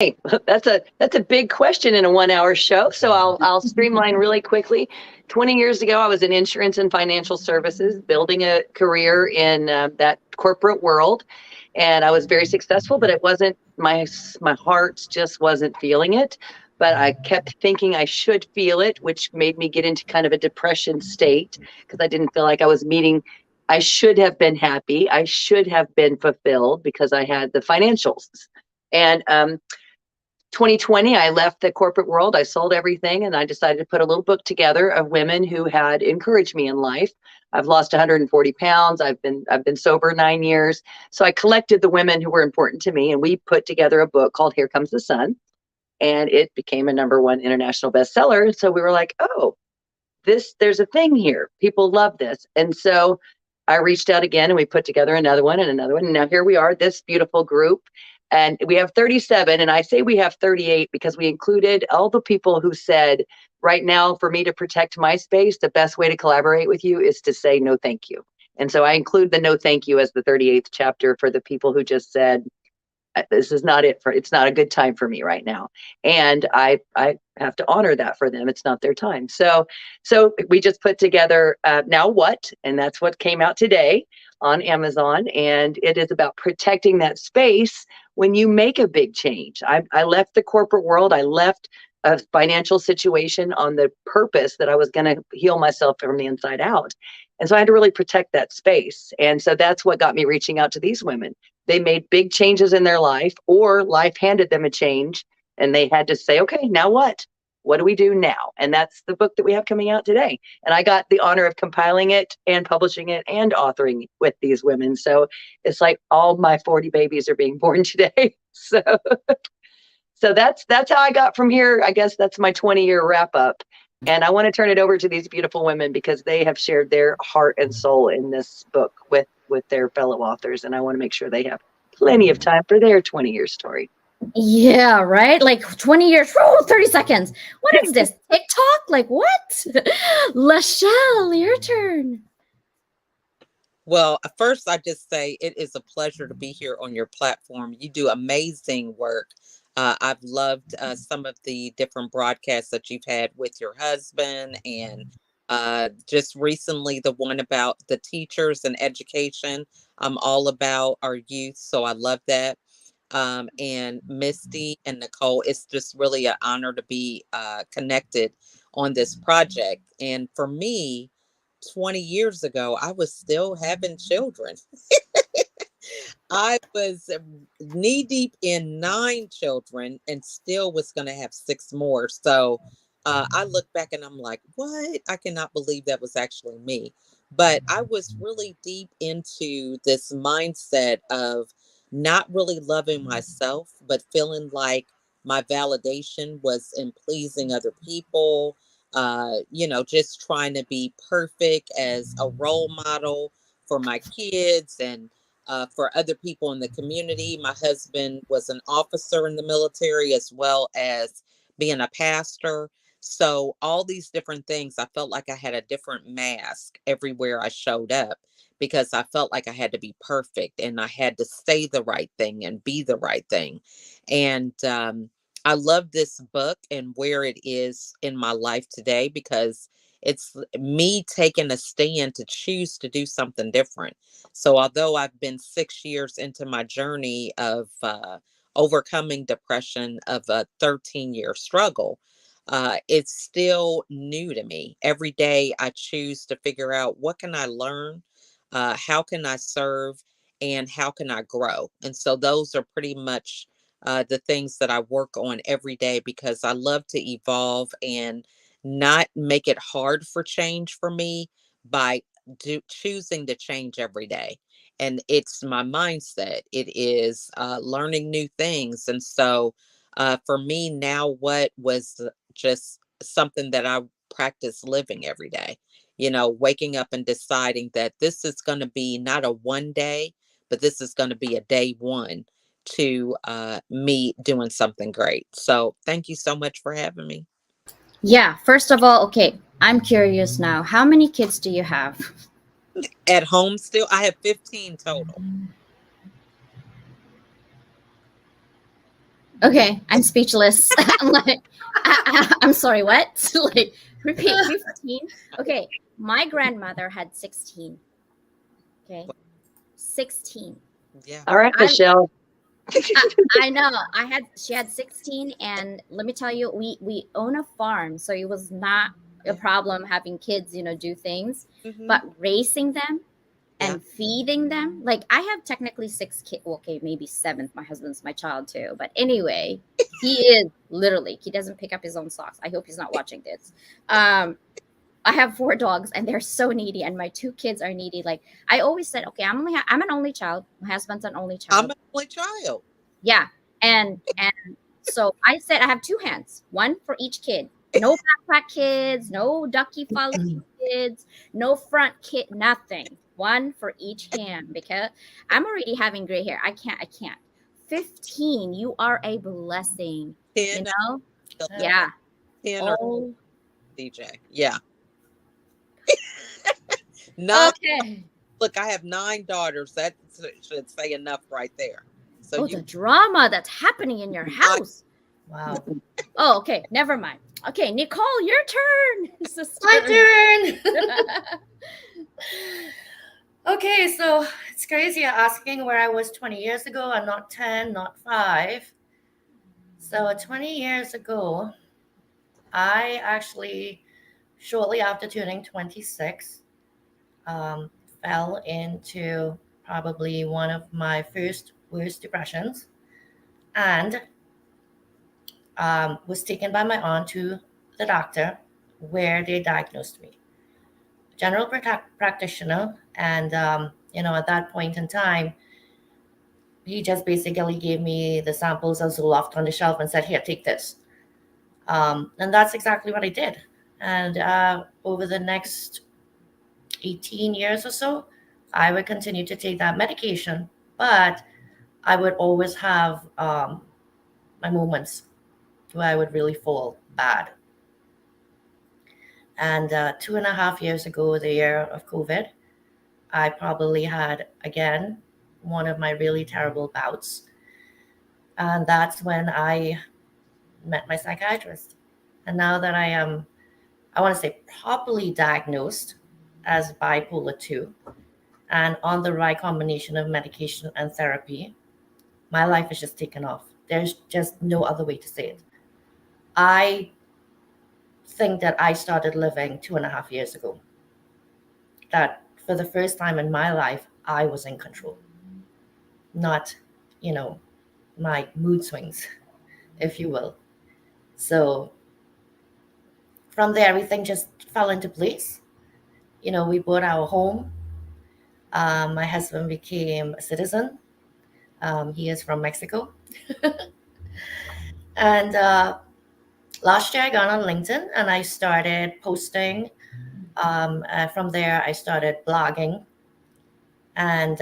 That's a big question in a 1 hour show. So I'll streamline really quickly. 20 years ago, I was in insurance and financial services, building a career in that corporate world, and I was very successful. But it wasn't my heart just wasn't feeling it. But I kept thinking I should feel it, which made me get into kind of a depression state because I didn't feel like I was meeting. I should have been happy. I should have been fulfilled because I had the financials. And 2020, I left the corporate world. I sold everything and I decided to put a little book together of women who had encouraged me in life. I've lost 140 pounds. I've been sober 9 years. So I collected the women who were important to me and we put together a book called Here Comes the Sun. And it became a #1 international bestseller. So we were like, oh, there's a thing here. People love this. And so I reached out again and we put together another one and another one. And now here we are, this beautiful group. And we have 37. And I say we have 38 because we included all the people who said, right now, for me to protect my space, the best way to collaborate with you is to say no, thank you. And so I include the no, thank you as the 38th chapter for the people who just said, this is not it's not a good time for me right now. And I have to honor that for them. It's not their time. So we just put together Now What? And that's what came out today on Amazon. And it is about protecting that space when you make a big change. I left the corporate world. I left a financial situation on the purpose that I was going to heal myself from the inside out. And so I had to really protect that space. And so that's what got me reaching out to these women. They made big changes in their life, or life handed them a change and they had to say, okay, now what? What do we do now? And that's the book that we have coming out today. And I got the honor of compiling it and publishing it and authoring with these women. So it's like all my 40 babies are being born today. So that's how I got from here. I guess that's my 20-year wrap up. And I want to turn it over to these beautiful women because they have shared their heart and soul in this book with their fellow authors. And I want to make sure they have plenty of time for their 20-year story. Yeah, right? Like 20 years, 30 seconds. What is this? TikTok? Like what? Lachelle, your turn. Well, first, I just say it is a pleasure to be here on your platform. You do amazing work. I've loved some of the different broadcasts that you've had with your husband, and just recently the one about the teachers and education. I'm all about our youth, so I love that. And Misty and Nicole, it's just really an honor to be connected on this project. And for me, 20 years ago, I was still having children. I was knee deep in 9 children and still was going to have 6 more. So I look back and I'm like, what? I cannot believe that was actually me. But I was really deep into this mindset of not really loving myself, but feeling like my validation was in pleasing other people, just trying to be perfect as a role model for my kids and for other people in the community. My husband was an officer in the military as well as being a pastor. So, all these different things, I felt like I had a different mask everywhere I showed up because I felt like I had to be perfect and I had to say the right thing and be the right thing. And I love this book and where it is in my life today because it's me taking a stand to choose to do something different. So, although I've been 6 years into my journey of overcoming depression of a 13-year struggle, it's still new to me. Every day I choose to figure out what can I learn, how can I serve, and how can I grow. And so those are pretty much the things that I work on every day because I love to evolve and not make it hard for change for me by choosing to change every day. And it's my mindset. It is learning new things. And so for me now, what was just something that I practice living every day, waking up and deciding that this is going to be not a one day, but this is going to be a day one to me doing something great. So thank you so much for having me. Yeah, first of all, okay, I'm curious now. How many kids do you have? At home still, I have 15 total. Okay, I'm speechless. I'm like, I'm sorry, what? Like, repeat 15. Okay, my grandmother had 16. Okay, 16. Yeah. All right, I'm Michelle. I know. She had 16, and let me tell you, we own a farm, so it was not a Yeah. problem having kids, do things, Hmm. but raising them Yeah. and feeding them. Like, I have technically 6 kids. Okay, maybe seventh. My husband's my child too. But anyway, he doesn't pick up his own socks. I hope he's not watching this. I have 4 dogs, and they're so needy, and my 2 kids are needy. Like, I always said, okay, I'm an only child. My husband's an only I'm child. an only child. Yeah. And so I said I have 2 hands, one for each kid. No backpack kids, no ducky follicky kids, no front kid, nothing. One for each hand, because I'm already having gray hair. I can't. 15, you are a blessing, you 10, know? or Yeah. 10 or Oh, DJ. Yeah. 9. okay. Look, I have 9 daughters. That should say enough right there. So Oh, you the drama that's happening in your house. Wow. Oh, okay. Never mind. Okay, Nicole, your turn. Sister. My turn. Okay, so it's crazy you're asking where I was 20 years ago. I'm not 10, not 5. So 20 years ago, I actually, shortly after turning 26, fell into probably one of my first worst depressions, and was taken by my aunt to the doctor, where they diagnosed me. General practitioner, and at that point in time, he just basically gave me the samples of Zoloft on the shelf and said, "Here, take this." And that's exactly what I did. And over the next 18 years or so, I would continue to take that medication, but I would always have my moments where I would really fall bad. And 2.5 years ago, the year of COVID, I probably had, again, one of my really terrible bouts. And that's when I met my psychiatrist. And now that I am, I want to say, properly diagnosed as bipolar 2 and on the right combination of medication and therapy, my life is just taken off. There's just no other way to say it. I think that I started living 2.5 years ago. That for the first time in my life, I was in control, not, my mood swings, if you will. So from there, everything just fell into place. We bought our home. My husband became a citizen. He is from Mexico. And last year, I got on LinkedIn and I started posting. From there, I started blogging. And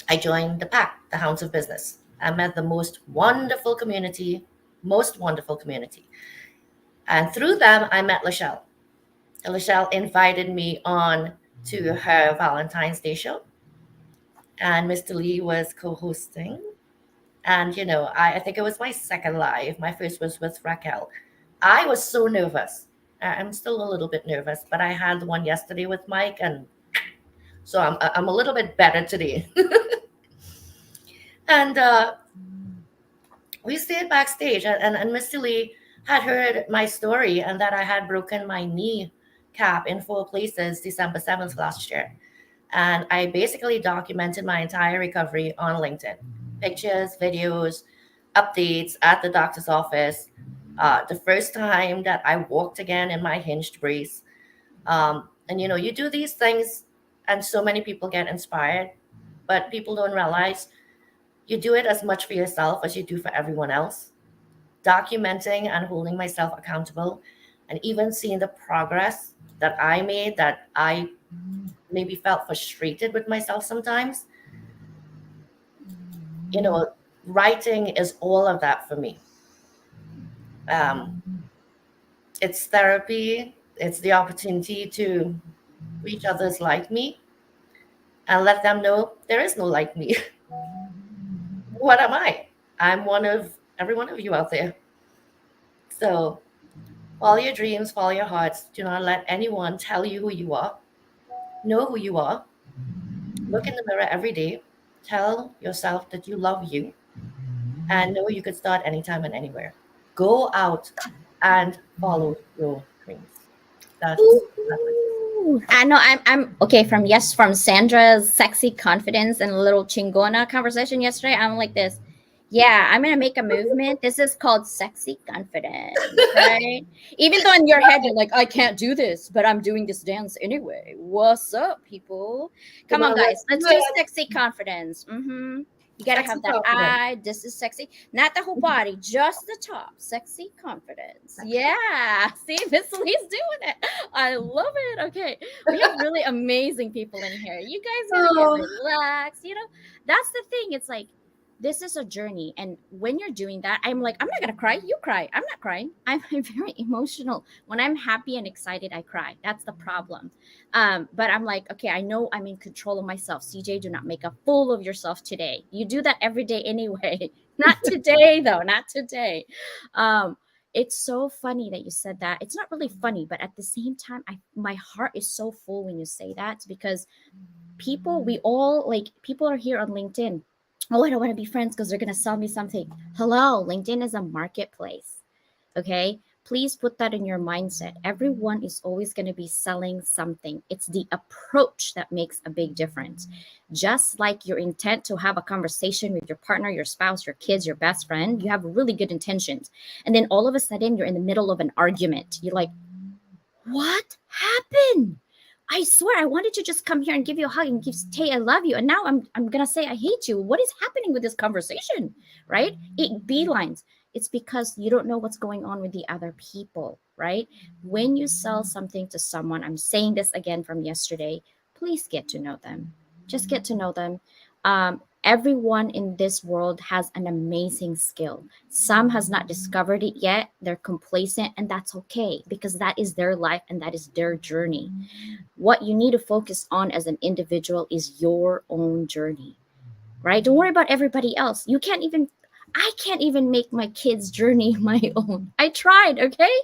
I joined the PAC, the Hounds of Business. I met the most wonderful community. And through them, I met Lachelle. Lachelle invited me on to her Valentine's Day show. And Mr. Lee was co-hosting. And, I think it was my second live. My first was with Raquel. I was so nervous. I'm still a little bit nervous, but I had the one yesterday with Mike, and so I'm a little bit better today. And we stayed backstage, and Mr. Lee had heard my story and that I had broken my kneecap in 4 places December 7th last year. And I basically documented my entire recovery on LinkedIn. Pictures, videos, updates at the doctor's office. The first time that I walked again in my hinged brace. And you do these things and so many people get inspired, but people don't realize you do it as much for yourself as you do for everyone else. Documenting and holding myself accountable, and even seeing the progress that I made, that I maybe felt frustrated with myself sometimes. Writing is all of that for me. It's therapy. It's the opportunity to reach others like me and let them know there is no like me. What am I? I'm one of every one of you out there. So follow your dreams, follow your hearts. Do not let anyone tell you who you are. Know who you are. Look in the mirror every day. Tell yourself that you love you and know you could start anytime and anywhere. Go out and follow your dreams. That's it. Ooh, I know I'm okay from Sandra's sexy confidence and a little chingona conversation yesterday. I'm like this. Yeah, I'm gonna make a movement. This is called sexy confidence, right? Even though in your head you're like, I can't do this, but I'm doing this dance anyway. What's up, people? Come on, guys. Let's do sexy confidence. You gotta have that eye. This is sexy. Not the whole body, just the top. Sexy confidence. Yeah. See, Miss Lee's doing it. I love it. Okay. We have really amazing people in here. You guys gotta get relaxed. You know, that's the thing. It's like, this is a journey. And when you're doing that, I'm like, I'm not going to cry. You cry. I'm not crying. I'm very emotional. When I'm happy and excited, I cry. That's the problem. But I'm like, okay, I know I'm in control of myself. CJ, do not make a fool of yourself today. You do that every day anyway. Not today, though. Not today. It's so funny that you said that. It's not really funny, but at the same time, my heart is so full when you say that, because people are here on LinkedIn. Oh, I don't want to be friends because they're going to sell me something. Hello, LinkedIn is a marketplace. Okay. Please put that in your mindset. Everyone is always going to be selling something. It's the approach that makes a big difference. Just like your intent to have a conversation with your partner, your spouse, your kids, your best friend, you have really good intentions. And then all of a sudden you're in the middle of an argument. You're like, what happened? I swear I wanted to just come here and give you a hug and say I love you. And now I'm going to say I hate you. What is happening with this conversation, right? It beelines. It's because you don't know what's going on with the other people, right? When you sell something to someone, I'm saying this again from yesterday, please get to know them. Just get to know them. Everyone in this world has an amazing skill. Some has not discovered it yet. They're complacent, and that's okay, because that is their life and that is their journey. What you need to focus on as an individual is your own journey, right? Don't worry about everybody else. I can't even make my kids' journey my own. I tried, okay?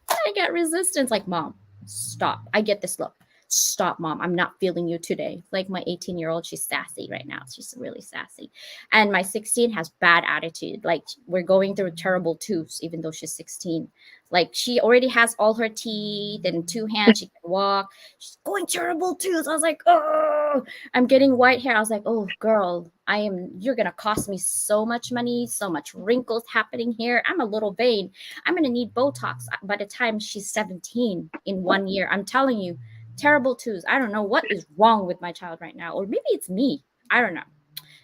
I got resistance. Like, Mom, stop. I get this look. Stop, Mom. I'm not feeling you today. Like my 18-year-old, she's sassy right now. She's really sassy. And my 16 has bad attitude. Like, we're going through terrible twos, even though she's 16. Like, she already has all her teeth and 2 hands. She can walk. She's going terrible twos. I was like, oh, I'm getting white hair. I was like, oh, girl, you're going to cost me so much money, so much wrinkles happening here. I'm a little vain. I'm going to need Botox by the time she's 17 in 1 year. I'm telling you. Terrible twos. I don't know what is wrong with my child right now. Or maybe it's me. I don't know.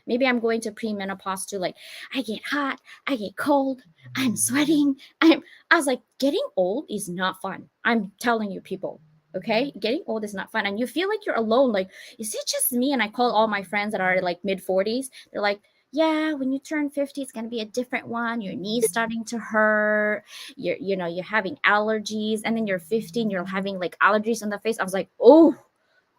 Maybe I'm going to premenopause too. Like, I get hot. I get cold. I'm sweating. I was like, getting old is not fun. I'm telling you, people. Okay? Getting old is not fun. And you feel like you're alone. Like, is it just me? And I call all my friends that are like mid-40s. They're like, yeah, when you turn 50, it's going to be a different one. Your knees starting to hurt. You're having allergies. And then you're 15, you're having like allergies on the face. I was like, oh,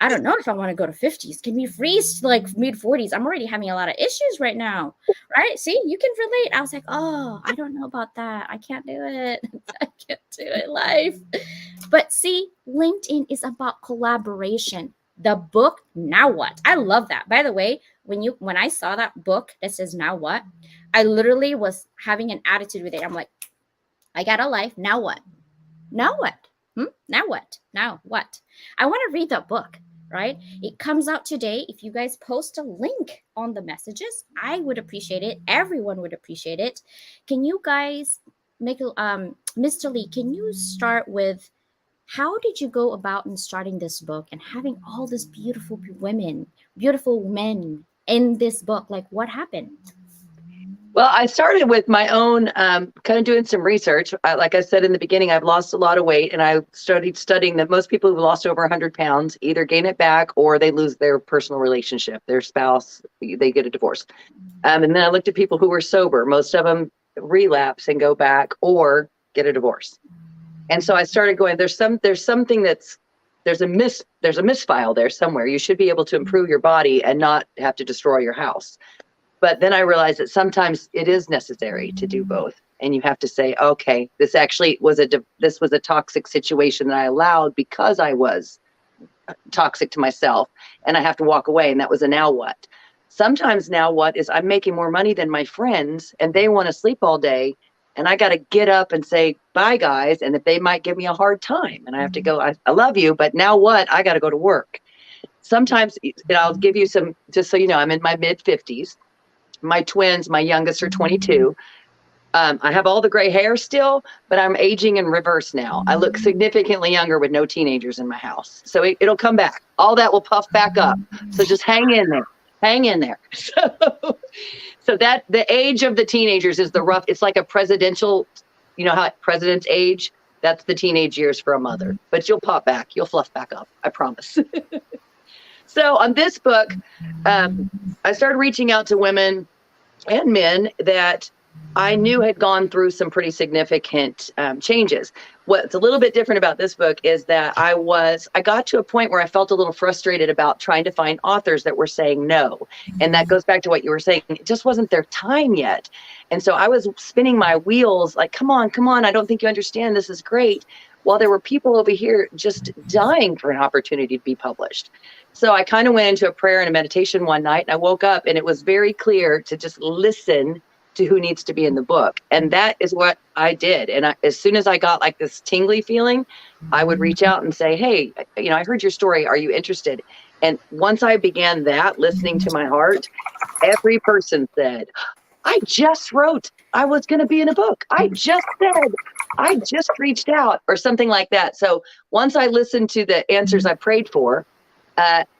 I don't know if I want to go to 50s. Can we freeze to like mid-40s? I'm already having a lot of issues right now. Right? See, you can relate. I was like, oh, I don't know about that. I can't do it. I can't do it live. But see, LinkedIn is about collaboration. The book, Now What? I love that. By the way, when I saw that book that says Now What, I literally was having an attitude with it. I'm like, I got a life. Now what? Now what? Now what? Now what? I want to read that book, right? It comes out today. If you guys post a link on the messages, I would appreciate it. Everyone would appreciate it. Can you guys make Mr. Lee, can you start with how did you go about in starting this book and having all these beautiful women, beautiful men in this book? Like, what happened? Well, I started with my own kind of doing some research. Like I said in the beginning, I've lost a lot of weight, and I started studying that most people who've lost over 100 pounds either gain it back or they lose their personal relationship, their spouse, they get a divorce. And then I looked at people who were sober. Most of them relapse and go back or get a divorce. And so I started going, there's a misfile there somewhere. You should be able to improve your body and not have to destroy your house. But then I realized that sometimes it is necessary to do both. And you have to say, okay, this actually was a toxic situation that I allowed because I was toxic to myself, and I have to walk away. And that was a now what. Sometimes now what is I'm making more money than my friends and they want to sleep all day. And I got to get up and say, bye guys. And if they might give me a hard time and I have to go, I love you, but now what? I got to go to work. Sometimes I'll give you some, just so you know, I'm in my mid 50s. My twins, my youngest are 22. I have all the gray hair still, but I'm aging in reverse now. I look significantly younger with no teenagers in my house. So it'll come back. All that will puff back up. So just hang in there. Hang in there. So that the age of the teenagers is the rough. It's like a presidential, you know how presidents age? That's the teenage years for a mother. But you'll pop back. You'll fluff back up. I promise. So on this book, I started reaching out to women and men that I knew had gone through some pretty significant changes. What's a little bit different about this book is that I got to a point where I felt a little frustrated about trying to find authors that were saying no. And that goes back to what you were saying. It just wasn't their time yet. And so I was spinning my wheels like, come on. I don't think you understand. This is great. While there were people over here just dying for an opportunity to be published. So I kind of went into a prayer and a meditation one night, and I woke up and it was very clear to just listen to who needs to be in the book. And that is what I did. And as soon as I got like this tingly feeling, I would reach out and say, hey, you know, I heard your story. Are you interested? And once I began that, listening to my heart, every person said, I just wrote, I was going to be in a book. I just said, I just reached out, or something like that. So once I listened to the answers I prayed for,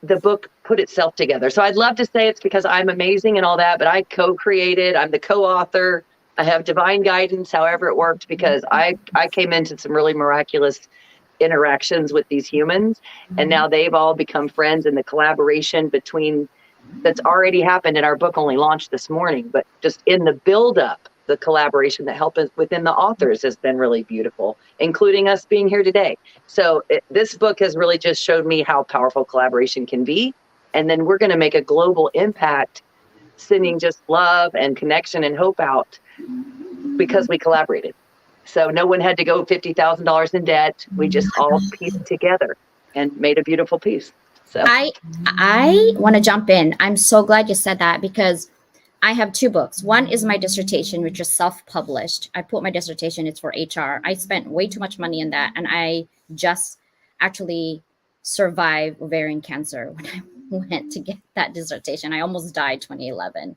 the book put itself together. So I'd love to say it's because I'm amazing and all that, but I co-created, I'm the co-author. I have divine guidance, however it worked, because I came into some really miraculous interactions with these humans, and now they've all become friends, and the collaboration between that's already happened. And our book only launched this morning, but just in the buildup, the collaboration that helped us within the authors has been really beautiful, including us being here today. So this book has really just showed me how powerful collaboration can be. And then we're going to make a global impact, sending just love and connection and hope out because we collaborated. So no one had to go $50,000 in debt. We just all pieced together and made a beautiful piece. So I want to jump in. I'm so glad you said that, because I have two books. One is my dissertation, which is self-published. I put my dissertation, it's for HR. I spent way too much money in that. And I just actually survived ovarian cancer when I went to get that dissertation. I almost died 2011.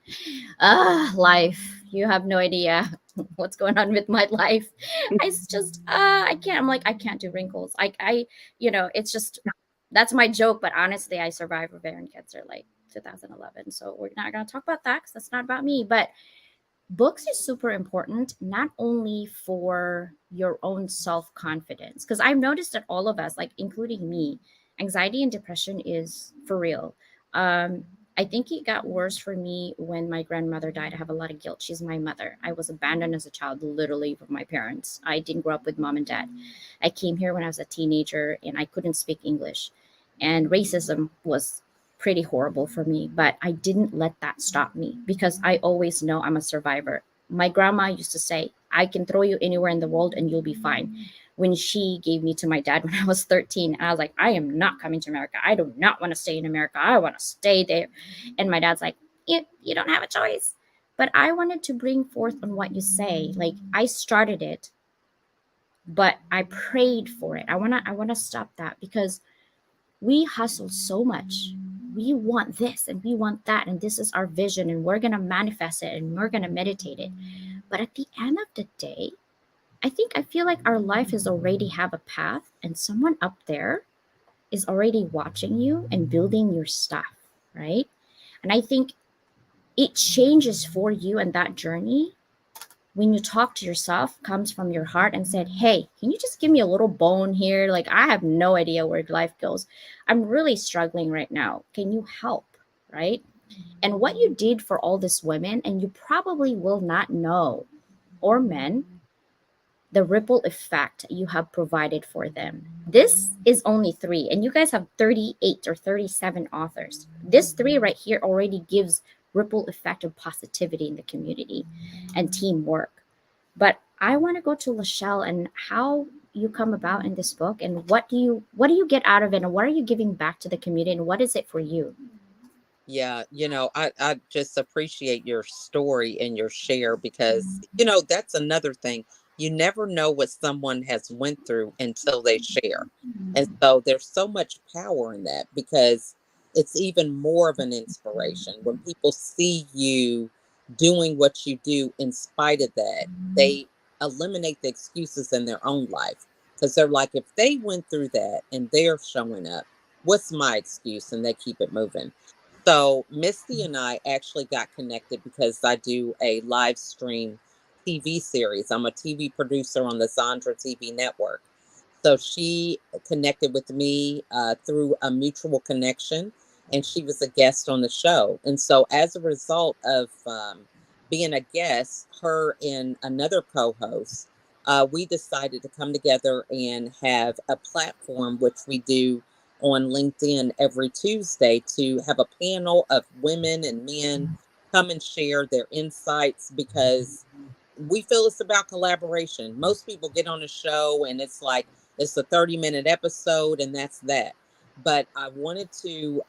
Life. You have no idea what's going on with my life. I can't. I'm like, I can't do wrinkles. I it's just, that's my joke. But honestly, I survived ovarian cancer like 2011. So we're not going to talk about that because that's not about me. But books is super important, not only for your own self-confidence, because I've noticed that all of us, like including me, anxiety and depression is for real. I think it got worse for me when my grandmother died. I have a lot of guilt. She's my mother. I was abandoned as a child, literally, from my parents. I didn't grow up with mom and dad. I came here when I was a teenager and I couldn't speak English. And racism was pretty horrible for me, but I didn't let that stop me because I always know I'm a survivor. My grandma used to say, I can throw you anywhere in the world and you'll be fine. When she gave me to my dad when I was 13, and I was like, I am not coming to America. I do not want to stay in America. I want to stay there. And my dad's like, you don't have a choice. But I wanted to bring forth on what you say. Like, I started it, but I prayed for it. I want to stop that because we hustle so much. We want this and we want that, and this is our vision, and we're going to manifest it and we're going to meditate it. But at the end of the day, I feel like our life is already have a path, and someone up there is already watching you and building your stuff, right? And I think it changes for you, and that journey, when you talk to yourself, comes from your heart and said, hey, can you just give me a little bone here? Like, I have no idea where life goes. I'm really struggling right now. Can you help, right? And what you did for all these women, and you probably will not know, or men, the ripple effect you have provided for them. This is only 3, and you guys have 38 or 37 authors. This 3 right here already gives ripple effect of positivity in the community and teamwork. But I want to go to Lachelle and how you come about in this book, and what do you get out of it, and what are you giving back to the community, and what is it for you? Yeah, I just appreciate your story and your share because, that's another thing. You never know what someone has went through until they share. And so there's so much power in that because it's even more of an inspiration when people see you doing what you do in spite of that. They eliminate the excuses in their own life because they're like, if they went through that and they're showing up, what's my excuse? And they keep it moving. So Misty and I actually got connected because I do a live stream TV series. I'm a TV producer on the Zandra TV network. So she connected with me through a mutual connection, and she was a guest on the show. And so as a result of being a guest, her and another co-host, we decided to come together and have a platform, which we do on LinkedIn every Tuesday, to have a panel of women and men come and share their insights because we feel it's about collaboration. Most people get on a show and it's like it's a 30-minute episode and that's that. But I wanted to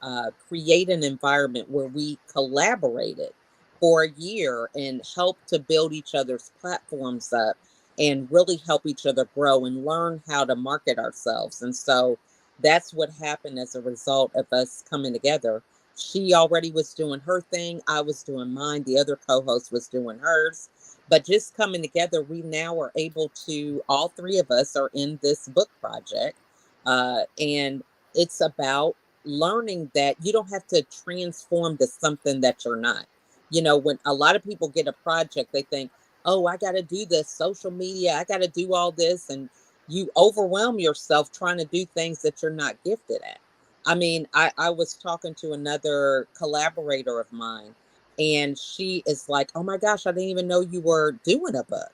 create an environment where we collaborated for a year and help to build each other's platforms up and really help each other grow and learn how to market ourselves. And so that's what happened as a result of us coming together. She already was doing her thing. I was doing mine. The other co-host was doing hers. But just coming together, we now are able to, all three of us are in this book project. And it's about learning that you don't have to transform to something that you're not. When a lot of people get a project, they think, oh, I got to do this social media. I got to do all this. And you overwhelm yourself trying to do things that you're not gifted at. I mean, I was talking to another collaborator of mine, and she is like, oh my gosh, I didn't even know you were doing a book,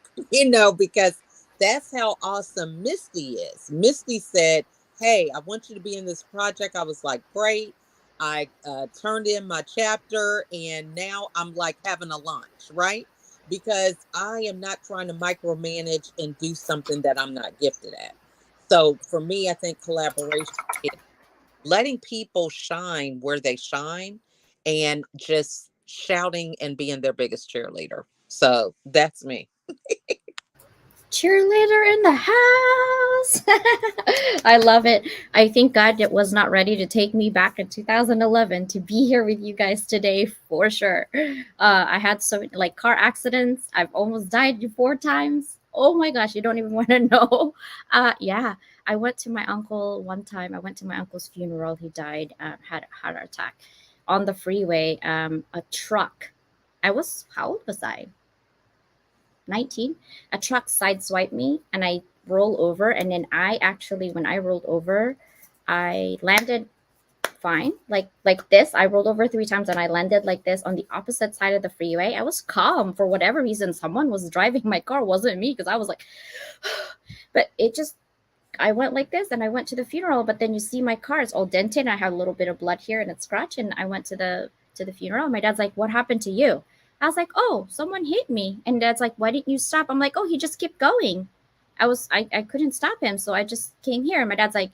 because that's how awesome Misty is. Misty said, hey, I want you to be in this project. I was like, great. I turned in my chapter, and now I'm like having a lunch, right? Because I am not trying to micromanage and do something that I'm not gifted at. So for me, I think collaboration is letting people shine where they shine and just shouting and being their biggest cheerleader. So that's me. Cheerleader in the house. I love it. I thank God it was not ready to take me back in 2011 to be here with you guys today for sure. I had so like car accidents. I've almost died 4 times. Oh my gosh, you don't even want to know. Yeah, I went to my uncle one time. I went to my uncle's funeral. He died, had a heart attack on the freeway. A truck. How old was I? 19. A truck sideswiped me and I roll over, and then when I rolled over, I landed fine, like this. I rolled over 3 times and I landed like this on the opposite side of the freeway. I was calm for whatever reason. Someone was driving my car, wasn't me, because I was like but I went like this and I went to the funeral, but then you see my car, it's all dented and I had a little bit of blood here and it's scratched, and I went to the funeral. My dad's like, what happened to you? I was like, oh, someone hit me. And Dad's like, why didn't you stop? I'm like, oh, he just kept going. I couldn't stop him. So I just came here. And my dad's like,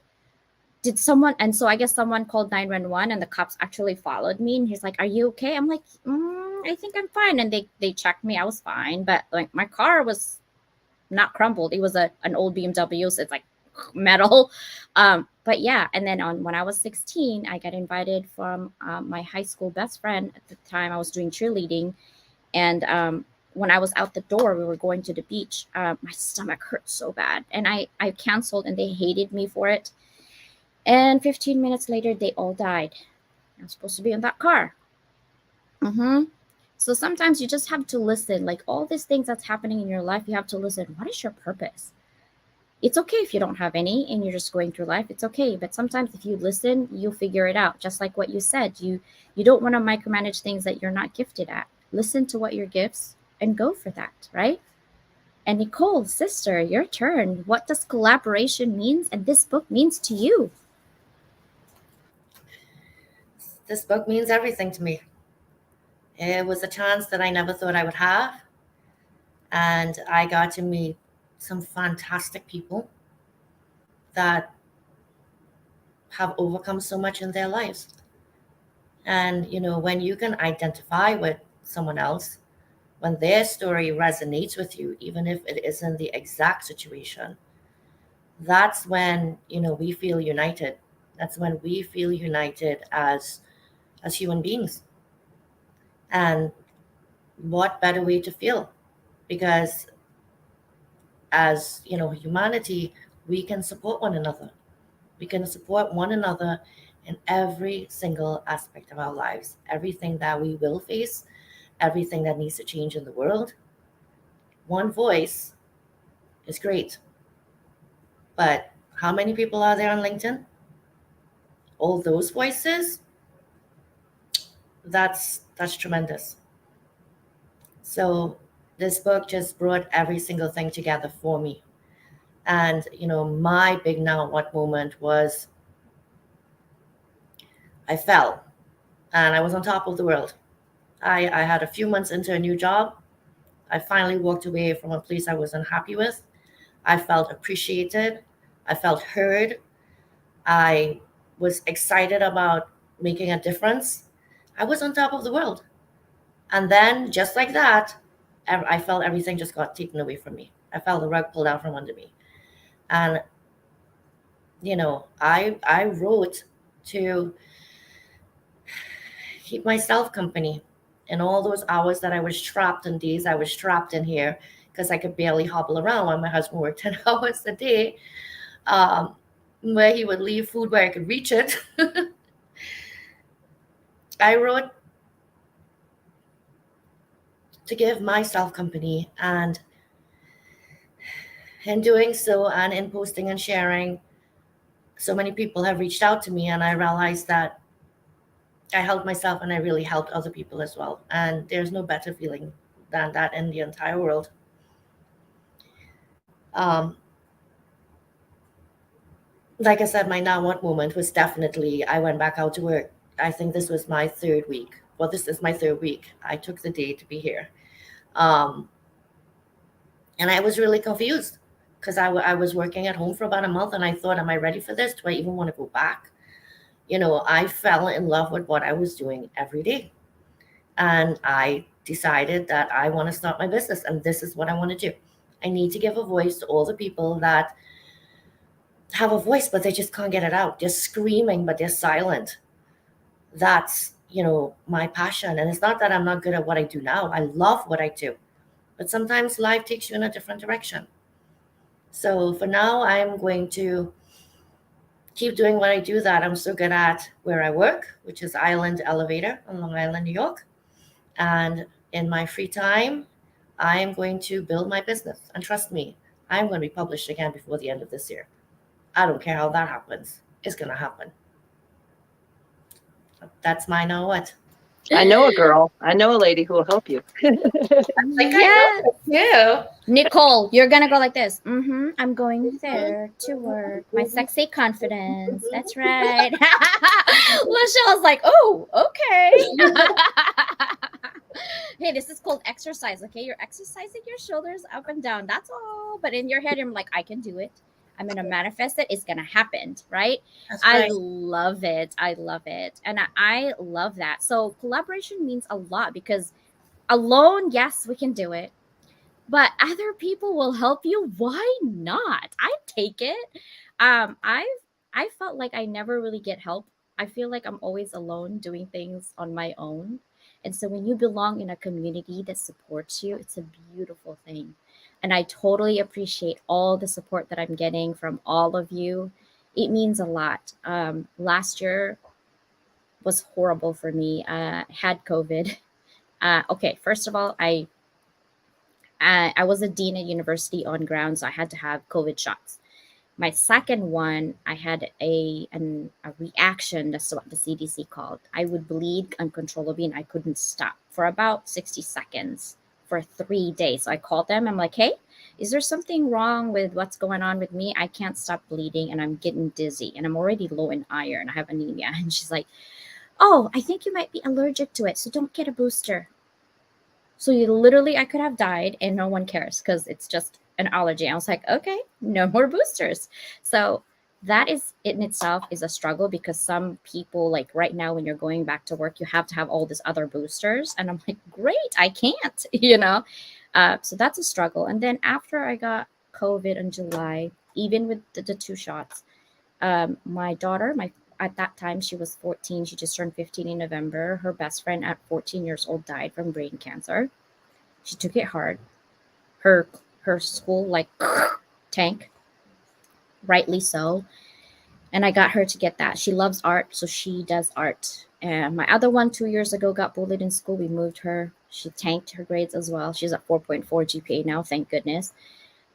did someone? And so I guess someone called 911 and the cops actually followed me. And he's like, are you okay? I'm like, I think I'm fine. And they checked me. I was fine. But like my car was not crumbled. It was an old BMW. So it's like metal. But yeah. And then when I was 16, I got invited from my high school best friend at the time. I was doing cheerleading. And when I was out the door, we were going to the beach. My stomach hurt so bad. And I canceled, and they hated me for it. And 15 minutes later, they all died. I was supposed to be in that car. So sometimes you just have to listen. Like all these things that's happening in your life, you have to listen. What is your purpose? It's okay if you don't have any and you're just going through life. It's okay. But sometimes if you listen, you'll figure it out. Just like what you said, you don't want to micromanage things that you're not gifted at. Listen to what your gifts and go for that, right? And Nicole, sister, your turn. What does collaboration means and this book means to you? This book means everything to me. It was a chance that I never thought I would have. And I got to meet some fantastic people that have overcome so much in their lives. And, when you can identify with someone else, when their story resonates with you, even if it isn't the exact situation, that's when, we feel united. That's when we feel united as human beings. And what better way to feel? Because as, humanity, we can support one another. We can support one another in every single aspect of our lives. Everything that we will face, everything that needs to change in the world. One voice is great. But how many people are there on LinkedIn? All those voices, that's tremendous. So this book just brought every single thing together for me. And, my big now what moment was I fell and I was on top of the world. I had a few months into a new job. I finally walked away from a place I was unhappy with. I felt appreciated. I felt heard. I was excited about making a difference. I was on top of the world. And then, just like that, I felt everything just got taken away from me. I felt the rug pulled out from under me. And, I wrote to keep myself company in all those hours that I was trapped and days I was trapped in here because I could barely hobble around while my husband worked 10 hours a day, where he would leave food where I could reach it. I wrote to give myself company, and in doing so and in posting and sharing, so many people have reached out to me, and I realized that I helped myself and I really helped other people as well. And there's no better feeling than that in the entire world. Like I said, my now what moment was definitely I went back out to work. I think this was my third week. Well, this is my third week. I took the day to be here. And I was really confused because I was working at home for about a month and I thought, am I ready for this? Do I even want to go back? I fell in love with what I was doing every day. And I decided that I want to start my business and this is what I want to do. I need to give a voice to all the people that have a voice, but they just can't get it out. They're screaming, but they're silent. That's, my passion. And it's not that I'm not good at what I do now. I love what I do. But sometimes life takes you in a different direction. So for now, I'm going to keep doing what I do that I'm so good at where I work, which is Island Elevator on Long Island, New York. And in my free time, I am going to build my business. And trust me, I'm going to be published again before the end of this year. I don't care how that happens. It's going to happen. That's my now what. I know a girl. I know a lady who will help you. Yes. Yeah. Nicole, you're gonna go like this. I'm going there to work. My sexy confidence. That's right. Lachelle's like, oh, okay. Hey, this is called exercise. Okay, you're exercising your shoulders up and down. That's all. But in your head, you're like, I can do it. I'm gonna manifest it. It's gonna happen, right? That's right. I love it. I love it, and I love that. So collaboration means a lot because alone, yes, we can do it. But other people will help you. Why not? I take it. I felt like I never really get help. I feel like I'm always alone doing things on my own. And so when you belong in a community that supports you, it's a beautiful thing. And I totally appreciate all the support that I'm getting from all of you. It means a lot. Last year was horrible for me. Had COVID. Okay, first of all, I was a dean at university on ground, so I had to have COVID shots. My second one, I had a reaction. That's what the CDC called. I would bleed uncontrollably, and I couldn't stop for about 60 seconds for 3 days. So I called them. I'm like, hey, is there something wrong with what's going on with me? I can't stop bleeding, and I'm getting dizzy, and I'm already low in iron. I have anemia. And she's like, Oh, I think you might be allergic to it, so don't get a booster. So you literally, I could have died and no one cares because it's just an allergy. I was like, okay, no more boosters. So that is in itself is a struggle because some people, like right now when you're going back to work, you have to have all these other boosters. And I'm like, great, I can't, you know? So that's a struggle. And then after I got COVID in July, even with the two shots, my daughter, my at that time she was 14. She just turned 15 in November. Her best friend at 14 years old died from brain cancer. She took it hard. Her school like tank, rightly so. And I got her to get that. She loves art, so she does art. And my other one 2 years ago got bullied in school. We moved her. She tanked her grades as well. She's at 4.4 GPA now, thank goodness.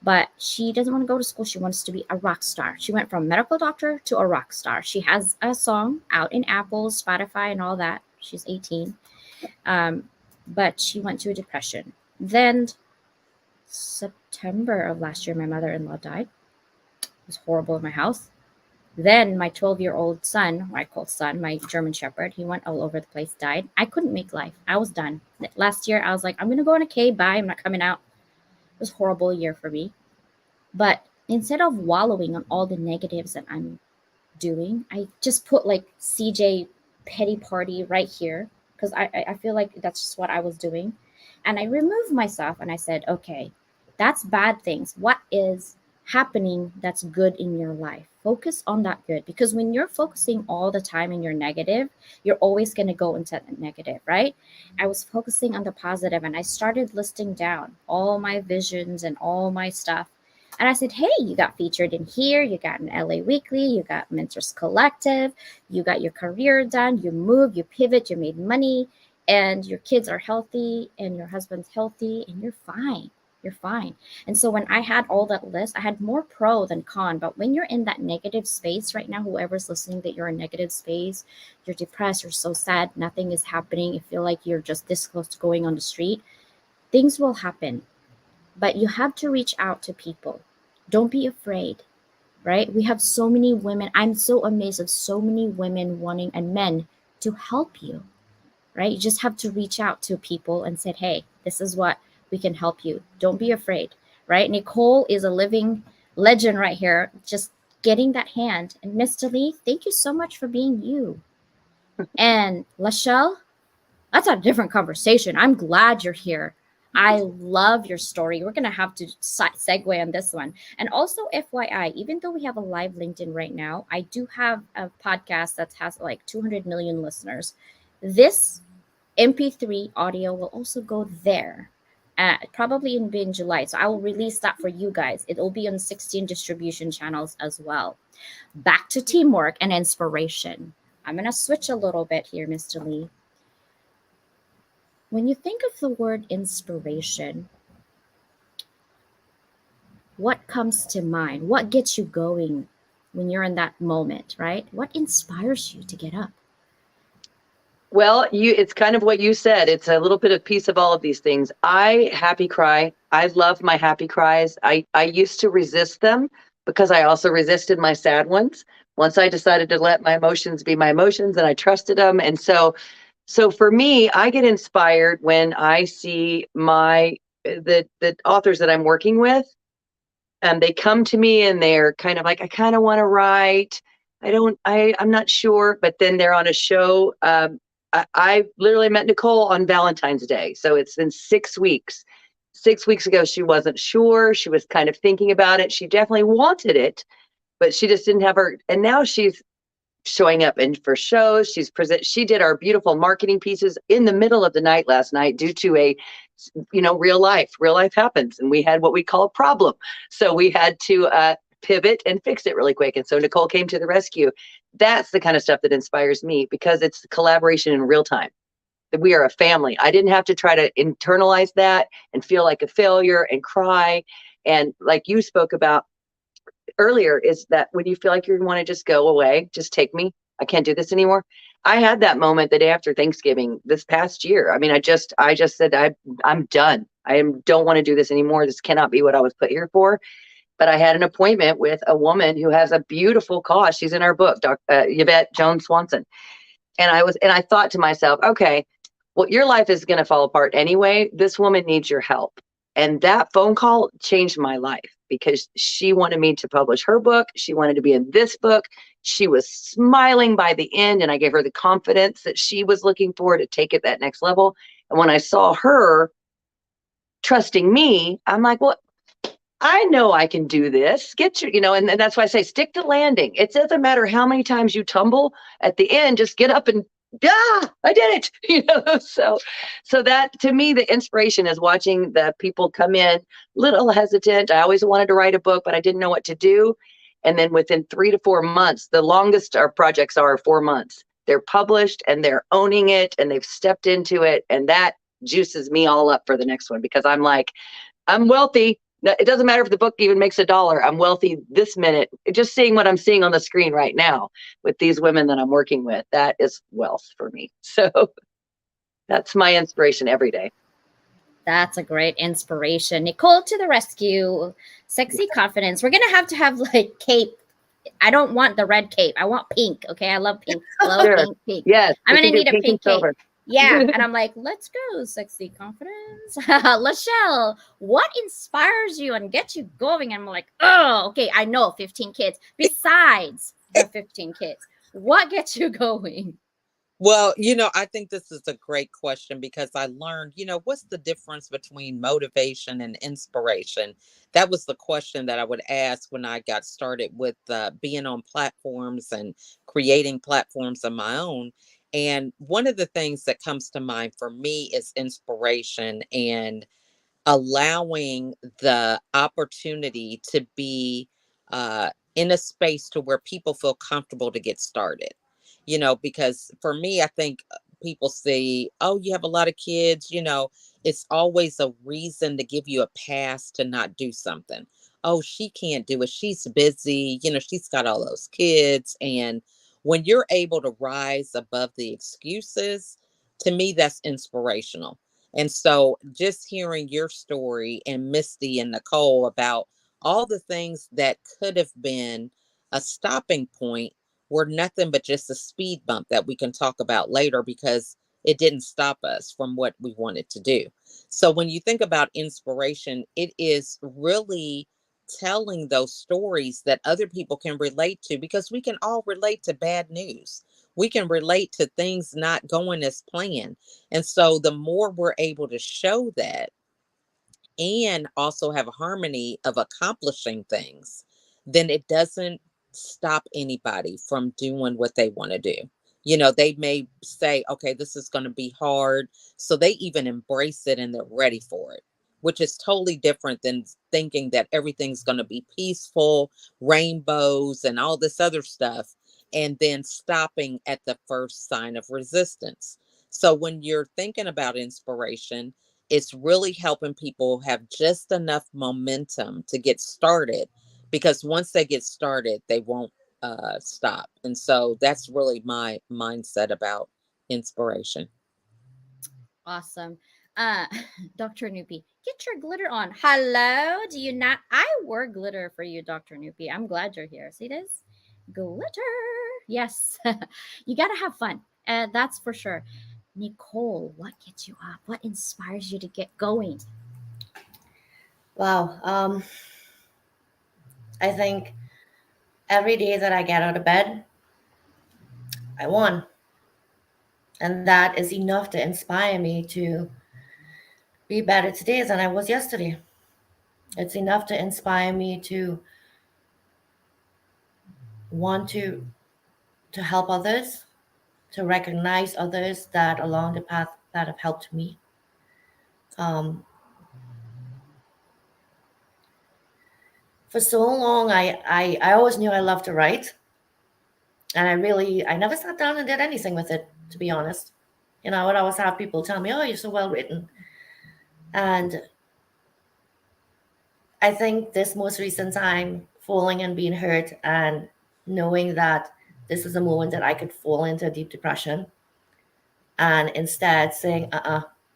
But she doesn't want to go to school. She wants to be a rock star. She went from medical doctor to a rock star. She has a song out in Apple, Spotify, and all that. She's 18. But she went to a depression. Then September of last year, my mother-in-law died. It was horrible in my house. Then my 12-year-old son, I call son, my German Shepherd, he went all over the place, died. I couldn't make life. I was done. Last year, I was like, I'm going to go in a cave. Bye. I'm not coming out. It was a horrible year for me. But instead of wallowing on all the negatives that I'm doing, I just put like CJ Petty Party right here because I feel like that's just what I was doing. And I removed myself and I said, okay, that's bad things. What is happening that's good in your life? Focus on that good, because when you're focusing all the time in your negative, you're always going to go into the negative, right? I was focusing on the positive and I started listing down all my visions and all my stuff. And I said, hey, you got featured in here. You got an LA Weekly. You got Mentors Collective. You got your career done. You moved, you pivot, you made money, and your kids are healthy and your husband's healthy and you're fine. You're fine. And so when I had all that list, I had more pro than con. But when you're in that negative space right now, whoever's listening that you're in negative space, you're depressed, you're so sad, nothing is happening, you feel like you're just this close to going on the street, things will happen. But you have to reach out to people. Don't be afraid, right? We have so many women. I'm so amazed of so many women wanting and men to help you, right? You just have to reach out to people and say, hey, this is what we can help you. Don't be afraid, right? Nicole is a living legend right here, just getting that hand. And Mr. Lee, thank you so much for being you. And Lachelle, that's a different conversation. I'm glad you're here. I love your story. We're going to have to segue on this one. And also, FYI, even though we have a live LinkedIn right now, I do have a podcast that has like 200 million listeners. This MP3 audio will also go there. Probably in July. So I will release that for you guys. It will be on 16 distribution channels as well. Back to teamwork and inspiration. I'm going to switch a little bit here, Mr. Lee. When you think of the word inspiration, what comes to mind? What gets you going when you're in that moment, right? What inspires you to get up? Well, it's kind of what you said. It's a little bit of piece of all of these things. I happy cry. I love my happy cries. I used to resist them because I also resisted my sad ones. Once I decided to let my emotions be my emotions and I trusted them. And so for me, I get inspired when I see the authors that I'm working with, and they come to me and they're kind of like, I kind of want to write. I'm not sure, but then they're on a show. I literally met Nicole on Valentine's Day. So it's been 6 weeks. 6 weeks ago, she wasn't sure. She was kind of thinking about it. She definitely wanted it, but she just didn't have her. And now she's showing up for shows. She did our beautiful marketing pieces in the middle of the night last night due to real life happens. And we had what we call a problem. So we had to pivot and fix it really quick. And so Nicole came to the rescue. That's the kind of stuff that inspires me because it's collaboration in real time. That we are a family. I didn't have to try to internalize that and feel like a failure and cry. And like you spoke about earlier, is that when you feel like you want to just go away, just take me. I can't do this anymore. I had that moment the day after Thanksgiving this past year. I mean, I just said, I'm done. Don't want to do this anymore. This cannot be what I was put here for. But I had an appointment with a woman who has a beautiful cause. She's in our book, Yvette Jones Swanson. And I thought to myself, okay, well, your life is going to fall apart anyway. This woman needs your help. And that phone call changed my life because she wanted me to publish her book. She wanted to be in this book. She was smiling by the end, and I gave her the confidence that she was looking for to take it that next level. And when I saw her trusting me, I'm like, well, I know I can do this. Get your, and that's why I say stick to landing. It doesn't matter how many times you tumble at the end, just get up and I did it. So that to me, the inspiration is watching the people come in little hesitant. I always wanted to write a book, but I didn't know what to do. And then within 3 to 4 months, the longest our projects are 4 months, they're published and they're owning it and they've stepped into it. And that juices me all up for the next one because I'm like, I'm wealthy. It doesn't matter if the book even makes $1. I'm wealthy this minute. Just seeing what I'm seeing on the screen right now with these women that I'm working with, that is wealth for me. So that's my inspiration every day. That's a great inspiration. Nicole to the rescue. Sexy confidence. We're going to have like cape. I don't want the red cape. I want pink. Okay. I love pink. Love Sure. pink. Yes. I'm going to need a pink cape. Silver. Yeah. And I'm like, let's go, sexy confidence. Lachelle, what inspires you and gets you going? And I'm like, oh, okay. I know 15 kids. Besides the 15 kids, what gets you going? Well, I think this is a great question because I learned, what's the difference between motivation and inspiration? That was the question that I would ask when I got started with being on platforms and creating platforms of my own. And one of the things that comes to mind for me is inspiration and allowing the opportunity to be in a space to where people feel comfortable to get started. Because for me, I think people say, oh, you have a lot of kids, it's always a reason to give you a pass to not do something. Oh, she can't do it. She's busy. She's got all those kids. And when you're able to rise above the excuses, to me, that's inspirational. And so just hearing your story and Misty and Nicole about all the things that could have been a stopping point were nothing but just a speed bump that we can talk about later because it didn't stop us from what we wanted to do. So when you think about inspiration, it is really telling those stories that other people can relate to because we can all relate to bad news. We can relate to things not going as planned. And so the more we're able to show that and also have a harmony of accomplishing things, then it doesn't stop anybody from doing what they want to do. They may say, okay, this is going to be hard. So they even embrace it and they're ready for it, which is totally different than thinking that everything's going to be peaceful, rainbows, and all this other stuff, and then stopping at the first sign of resistance. So when you're thinking about inspiration, it's really helping people have just enough momentum to get started, because once they get started, they won't stop. And so that's really my mindset about inspiration. Awesome. Uh, Dr. Nupi, get your glitter on. Hello. Do you not? I wore glitter for you, Dr. Nupi. I'm glad you're here. See this? Glitter. Yes. You got to have fun. That's for sure. Nicole, what gets you up? What inspires you to get going? Wow. I think every day that I get out of bed, I won. And that is enough to inspire me to be better today than I was yesterday. It's enough to inspire me to want to help others, to recognize others that along the path that have helped me. For so long, I always knew I loved to write. And I never sat down and did anything with it, to be honest. I would always have people tell me, oh, you're so well written. And I think this most recent time, falling and being hurt and knowing that this is a moment that I could fall into a deep depression, and instead saying,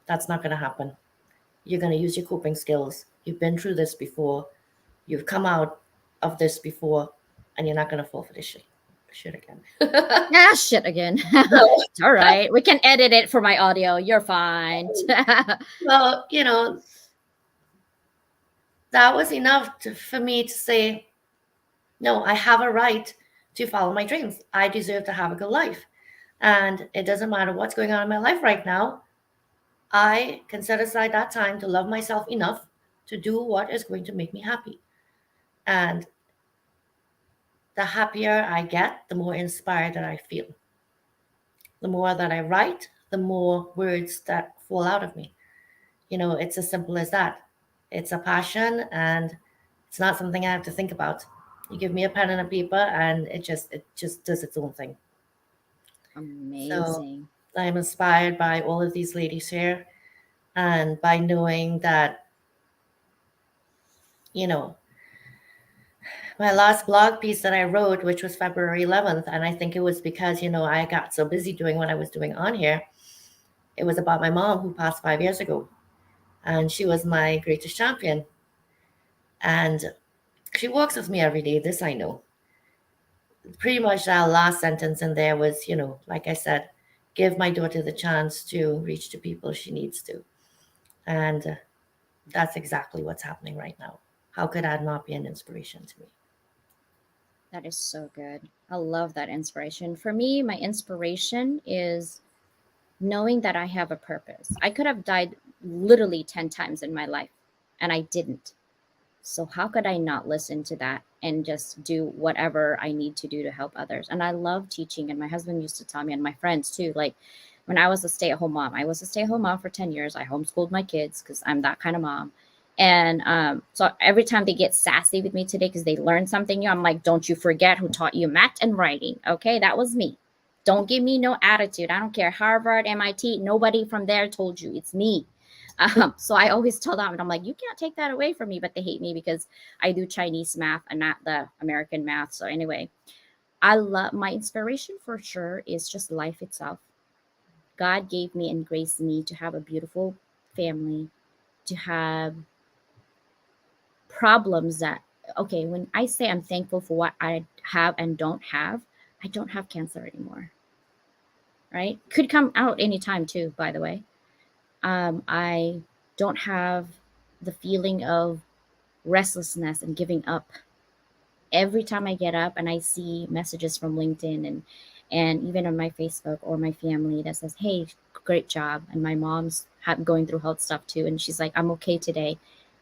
that's not going to happen. You're going to use your coping skills. You've been through this before. You've come out of this before, and you're not going to fall for this shit. shit again. Ah, shit again. It's all right. We can edit it for my audio. You're fine. Well, that was enough for me to say, no, I have a right to follow my dreams. I deserve to have a good life. And it doesn't matter what's going on in my life right now. I can set aside that time to love myself enough to do what is going to make me happy. And the happier I get, the more inspired that I feel. The more that I write, the more words that fall out of me. It's as simple as that. It's a passion, and it's not something I have to think about. You give me a pen and a paper, and it just does its own thing. Amazing. So I'm inspired by all of these ladies here, and by knowing that, my last blog piece that I wrote, which was February 11th, and I think it was because, I got so busy doing what I was doing on here. It was about my mom who passed 5 years ago, and she was my greatest champion. And she walks with me every day. This I know. Pretty much that last sentence in there was, like I said, give my daughter the chance to reach the people she needs to. And that's exactly what's happening right now. How could that not be an inspiration to me? That is so good. I love that inspiration. For me, my inspiration is knowing that I have a purpose. I could have died literally 10 times in my life, and I didn't. So how could I not listen to that and just do whatever I need to do to help others? And I love teaching. And my husband used to tell me, and my friends too, like when I was a stay-at-home mom, I was a stay-at-home mom for 10 years. I homeschooled my kids because I'm that kind of mom. And so every time they get sassy with me today because they learned something new, I'm like, don't you forget who taught you math and writing. Okay, that was me. Don't give me no attitude. I don't care. Harvard, MIT, nobody from there told you. It's me. So I always tell them, and I'm like, you can't take that away from me. But they hate me because I do Chinese math and not the American math. So anyway, I love my inspiration for sure is just life itself. God gave me and graced me to have a beautiful family, to have problems that, okay, when I say I'm thankful for what I have and don't have, I don't have cancer anymore, right? Could come out anytime too, by the way. I don't have the feeling of restlessness and giving up. Every time I get up and I see messages from LinkedIn and even on my Facebook or my family that says, hey, great job. And my mom's going through health stuff too. And she's like, I'm okay today.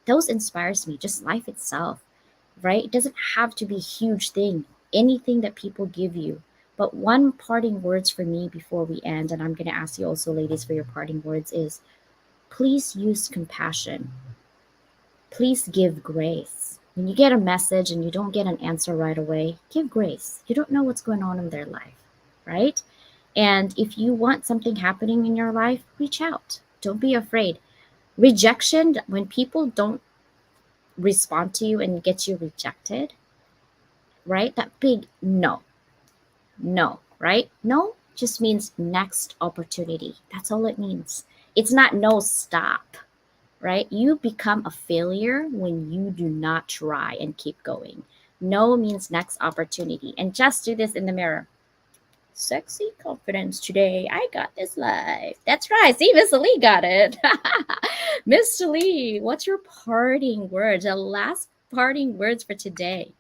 Those inspires me, just life itself, right? It doesn't have to be a huge thing, anything that people give you. But one parting words for me before we end, and I'm going to ask you also, ladies, for your parting words is, please use compassion. Please give grace. When you get a message and you don't get an answer right away, give grace. You don't know what's going on in their life, right? And if you want something happening in your life, reach out. Don't be afraid. Rejection, when people don't respond to you and get you rejected, right? That big no, right? No just means next opportunity. That's all it means. It's not no, stop, right? You become a failure when you do not try and keep going. No means next opportunity. And just do this in the mirror. Sexy confidence today. I got this life. That's right. See, Mr. Lee got it. Mr. Lee, what's your parting words? The last parting words for today.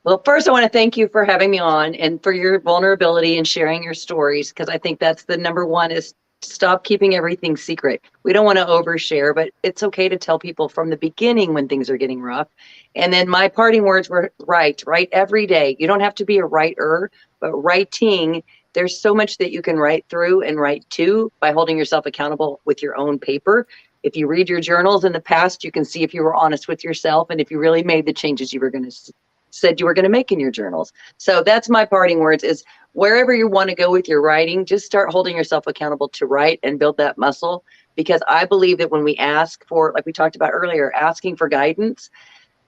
Well, first, I want to thank you for having me on and for your vulnerability and sharing your stories, because I think that's the number one is stop keeping everything secret. We don't want to overshare, but it's okay to tell people from the beginning when things are getting rough. And then my parting words were write every day. You don't have to be a writer, but writing, there's so much that you can write through and write to by holding yourself accountable with your own paper. If you read your journals in the past, you can see if you were honest with yourself and if you really made the changes you were going to said you were going to make in your journals. So that's my parting words is wherever you want to go with your writing, just start holding yourself accountable to write and build that muscle. Because I believe that when we ask for, like we talked about earlier, asking for guidance,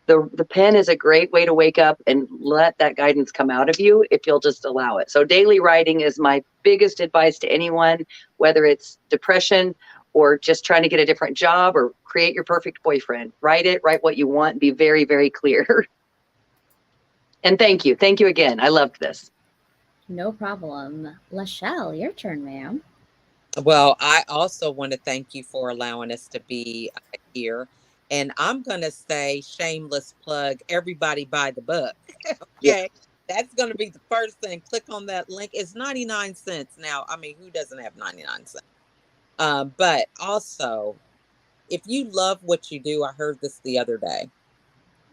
the pen is a great way to wake up and let that guidance come out of you if you'll just allow it. So daily writing is my biggest advice to anyone, whether it's depression or just trying to get a different job or create your perfect boyfriend. Write what you want, be very, very clear. And thank you again. I loved this. No problem. Lachelle, your turn, ma'am. Well, I also want to thank you for allowing us to be here. And I'm going to say, shameless plug, everybody buy the book. Yeah. Okay. That's going to be the first thing. Click on that link. It's 99 cents. Now, I mean, who doesn't have 99 cents? But also, if you love what you do, I heard this the other day,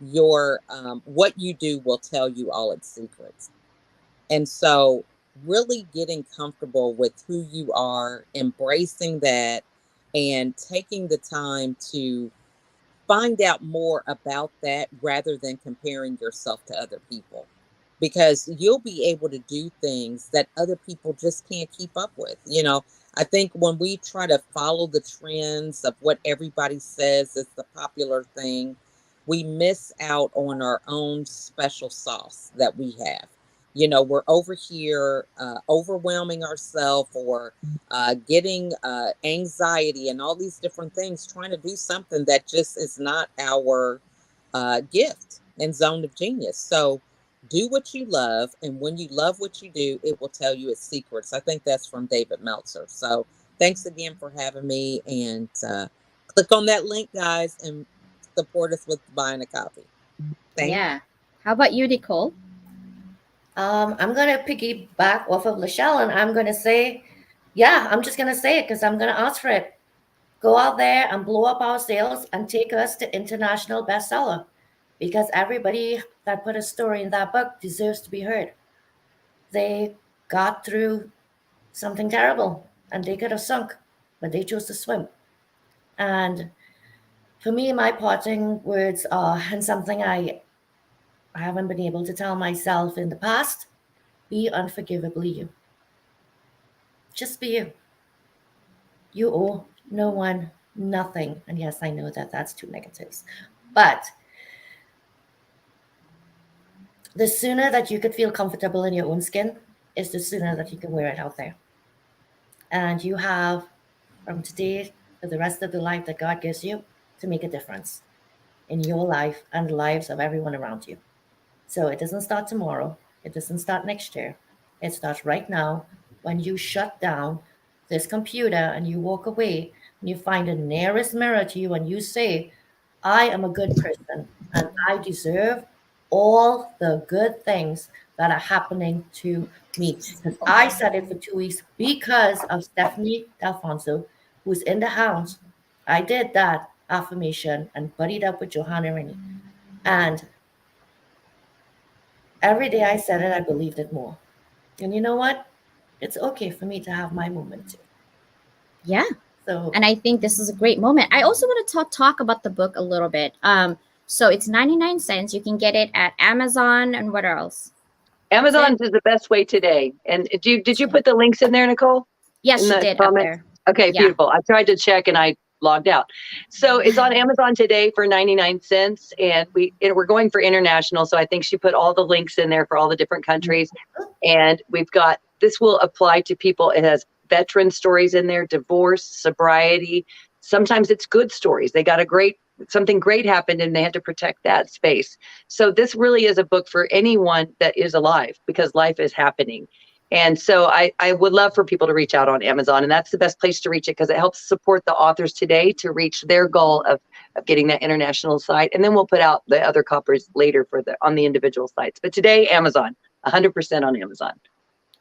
your what you do will tell you all its secrets. And so, really getting comfortable with who you are, embracing that, and taking the time to find out more about that rather than comparing yourself to other people. Because you'll be able to do things that other people just can't keep up with. I think when we try to follow the trends of what everybody says is the popular thing, we miss out on our own special sauce that we have. We're over here overwhelming ourselves or getting anxiety and all these different things, trying to do something that just is not our gift and zone of genius. So do what you love. And when you love what you do, it will tell you its secrets. I think that's from David Meltzer. So thanks again for having me. And click on that link, guys, and support us with buying a copy. Thank you. Yeah. How about you, Nicole? I'm going to piggyback off of Lachelle, and I'm going to say, yeah, I'm just going to say it because I'm going to ask for it. Go out there and blow up our sales and take us to international bestseller, because everybody that put a story in that book deserves to be heard. They got through something terrible and they could have sunk, but they chose to swim. And for me, my parting words are, and something I haven't been able to tell myself in the past: be unforgivably you. Just be you. You owe no one nothing. And yes, I know that that's two negatives, but the sooner that you could feel comfortable in your own skin is the sooner that you can wear it out there. And you have from today to the rest of the life that God gives you to make a difference in your life and the lives of everyone around you. So it doesn't start tomorrow. It doesn't start next year. It starts right now when you shut down this computer and you walk away and you find the nearest mirror to you and you say, I am a good person and I deserve all the good things that are happening to me. Because I said it for 2 weeks because of Stephanie D'Alfonso, who's in the house. I did that affirmation and buddied up with Johanna Rini. And every day I said it, I believed it more. And you know what? It's okay for me to have my moment too. Yeah. So, And I think this is a great moment. I also want to talk about the book a little bit. So it's 99 cents. You can get it at Amazon and what else? Amazon is the best way today. And did you put the links in there, Nicole? Yes, In she the did up comments? there. Okay, Yeah. beautiful. I tried to check and I logged out. So it's on Amazon today for 99 cents. And we're going for international. So I think she put all the links in there for all the different countries. And this will apply to people. It has veteran stories in there, divorce, sobriety. Sometimes it's good stories. They got something great happened and they had to protect that space. So this really is a book for anyone that is alive because life is happening. And so I would love for people to reach out on Amazon, and that's the best place to reach it because it helps support the authors today to reach their goal of getting that international site. And then we'll put out the other copies later on the individual sites. But today, Amazon, 100% on Amazon.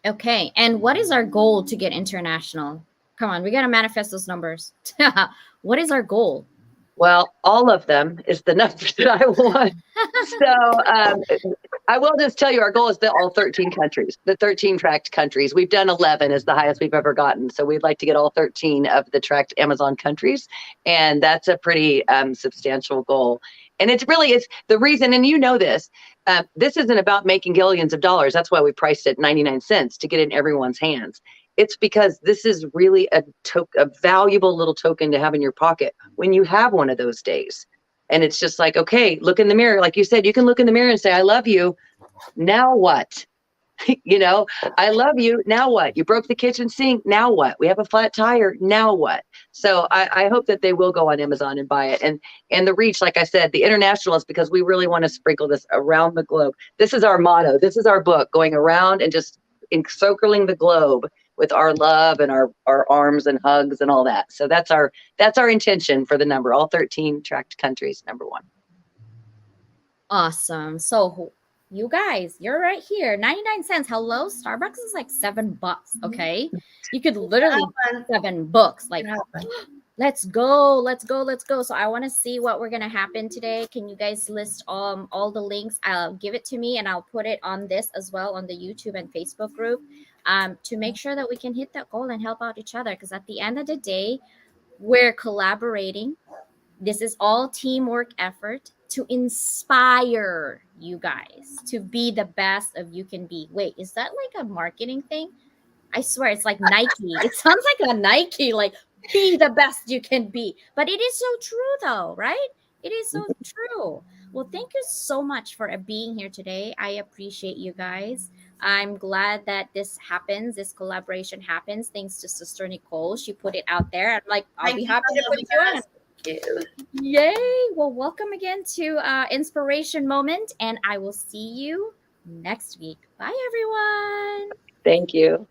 Okay. And what is our goal to get international? Come on, we got to manifest those numbers. What is our goal? Well, all of them is the number that I want. So I will just tell you, our goal is all 13 countries, the 13 tracked countries. We've done 11 is the highest we've ever gotten. So we'd like to get all 13 of the tracked Amazon countries. And that's a pretty substantial goal. And it's the reason, and you know this isn't about making billions of dollars. That's why we priced it 99 cents to get it in everyone's hands. It's because this is really a valuable little token to have in your pocket when you have one of those days. And it's just like, okay, look in the mirror. Like you said, you can look in the mirror and say, I love you. Now what? I love you. Now what? You broke the kitchen sink. Now what? We have a flat tire. Now what? So I hope that they will go on Amazon and buy it. And the reach, like I said, the international is because we really want to sprinkle this around the globe. This is our motto. This is our book, going around and just encircling the globe with our love and our arms and hugs and all that. So that's our intention for the number, all 13 tracked countries, number one. Awesome. So you guys, you're right here. 99 cents. Hello, Starbucks is like $7. Okay. You could literally $7. Like, let's go. So I want to see what we're gonna happen today. Can you guys list all the links? I'll give it to me and I'll put it on this as well on the YouTube and Facebook group to make sure that we can hit that goal and help out each other. Because at the end of the day, we're collaborating. This is all teamwork effort to inspire you guys to be the best of you can be. Wait, is that like a marketing thing? I swear it's like Nike. It sounds like a Nike, like be the best you can be. But it is so true though, right? It is so true. Well, thank you so much for being here today. I appreciate you guys. I'm glad that this happens, this collaboration happens, thanks to Sister Nicole. She put it out there. I'm like, I'll be happy to put you on. Yay. Well, welcome again to Inspiration Moment, and I will see you next week. Bye, everyone. Thank you.